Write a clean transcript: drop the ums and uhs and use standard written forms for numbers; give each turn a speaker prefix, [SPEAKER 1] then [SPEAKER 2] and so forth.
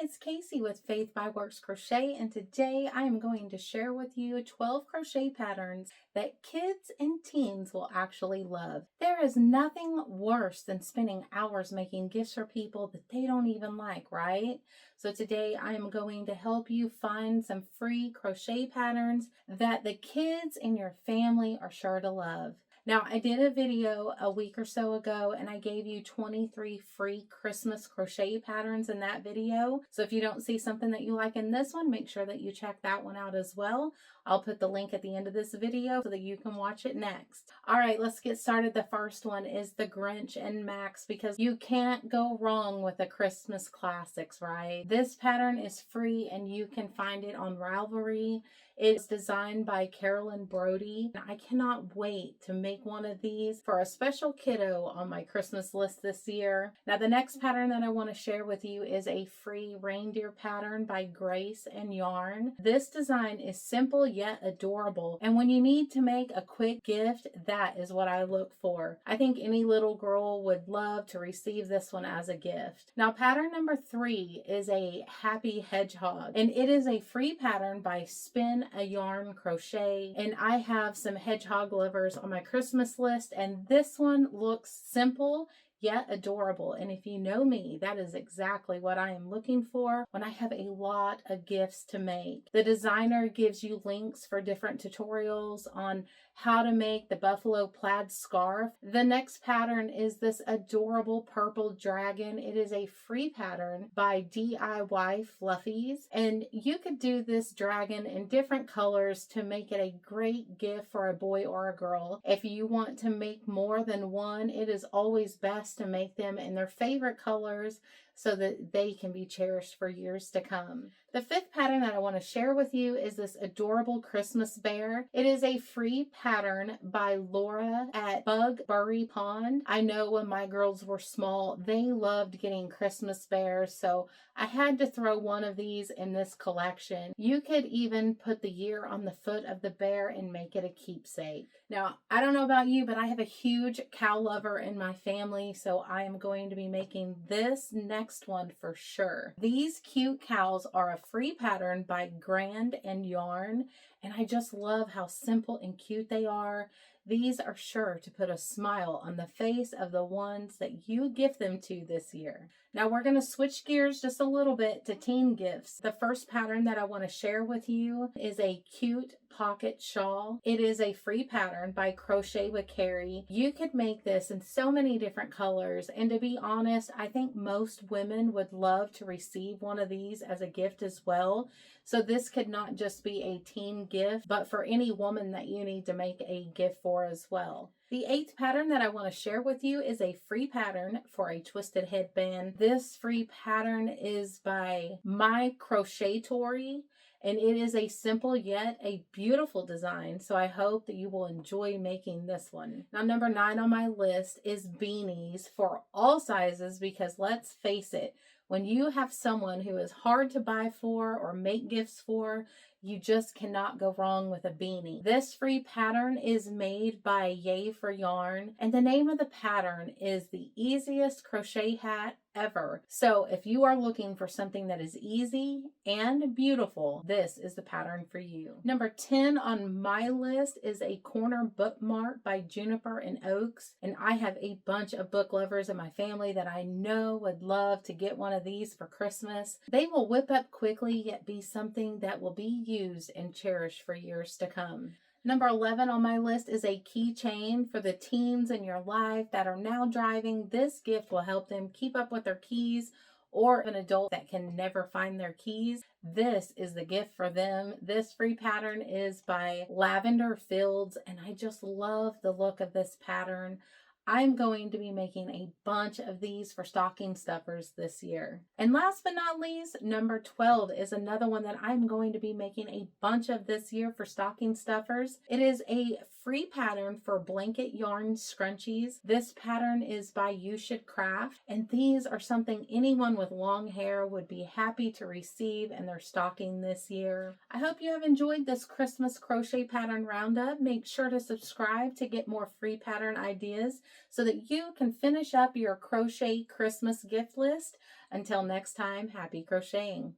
[SPEAKER 1] it's Casey with Faith by Works Crochet, and today I am going to share with you 12 crochet patterns that kids and teens will actually love. There is nothing worse than spending hours making gifts for people that they don't even like, right? So today I am going to help you find some free crochet patterns that the kids in your family are sure to love. Now, I did a video a week or so ago and I gave you 23 free Christmas crochet patterns in that video. So if you don't see something that you like in this one, make sure that you check that one out as well. I'll put the link at the end of this video so that you can watch it next. All right, let's get started. The first one is the Grinch and Max, because you can't go wrong with the Christmas classics, right? This pattern is free and you can find it on Ravelry. It's designed by Carolyn Brody. I cannot wait to make one of these for a special kiddo on my Christmas list this year. Now, the next pattern that I want to share with you is a free reindeer pattern by Grace and Yarn. This design is simple yet adorable, and when you need to make a quick gift, that is what I look for. I think any little girl would love to receive this one as a gift. Now, pattern number 3 is a happy hedgehog, and it is a free pattern by Spin a Yarn Crochet, and I have some hedgehog lovers on my Christmas list, and this one looks simple yet adorable. And if you know me, that is exactly what I am looking for when I have a lot of gifts to make. The designer gives you links for different tutorials on how to make the buffalo plaid scarf. The next pattern is this adorable purple dragon. It is a free pattern by DIY Fluffies, and you could do this dragon in different colors to make it a great gift for a boy or a girl. If you want to make more than one, it is always best to make them in their favorite colors so that they can be cherished for years to come. The 5th pattern that I want to share with you is this adorable Christmas bear. It is a free pattern by Laura at Bugbury Pond. I know when my girls were small, they loved getting Christmas bears, so I had to throw one of these in this collection. You could even put the year on the foot of the bear and make it a keepsake. Now, I don't know about you, but I have a huge cow lover in my family, so I am going to be making this next one for sure. These cute cows are a free pattern by Grand and Yarn, and I just love how simple and cute they are. These are sure to put a smile on the face of the ones that you gift them to this year. Now we're going to switch gears just a little bit to teen gifts. The first pattern that I want to share with you is a cute pocket shawl. It is a free pattern by Crochet with Carrie. You could make this in so many different colors, and to be honest, I think most women would love to receive one of these as a gift as well. So this could not just be a teen gift, but for any woman that you need to make a gift for as well. The 8th pattern that I want to share with you is a free pattern for a twisted headband. This free pattern is by My Crochet Tory, and it is a simple yet a beautiful design, so I hope that you will enjoy making this one. Now, number 9 on my list is beanies for all sizes, because let's face it, when you have someone who is hard to buy for or make gifts for, you just cannot go wrong with a beanie. This free pattern is made by Yay for Yarn, and the name of the pattern is the easiest crochet hat ever. So if you are looking for something that is easy and beautiful, this is the pattern for you. Number 10 on my list is a corner bookmark by Juniper and Oaks, and I have a bunch of book lovers in my family that I know would love to get one of these for Christmas. They will whip up quickly, yet be something that will be used and cherished for years to come. Number 11 on my list is a keychain for the teens in your life that are now driving. This gift will help them keep up with their keys, or an adult that can never find their keys. This is the gift for them. This free pattern is by Lavender Fields, and I just love the look of this pattern. I'm going to be making a bunch of these for stocking stuffers this year. And last but not least, number 12 is another one that I'm going to be making a bunch of this year for stocking stuffers. It is a free pattern for blanket yarn scrunchies. This pattern is by You Should Craft, and these are something anyone with long hair would be happy to receive in their stocking this year. I hope you have enjoyed this Christmas crochet pattern roundup. Make sure to subscribe to get more free pattern ideas so that you can finish up your crochet Christmas gift list. Until next time, happy crocheting.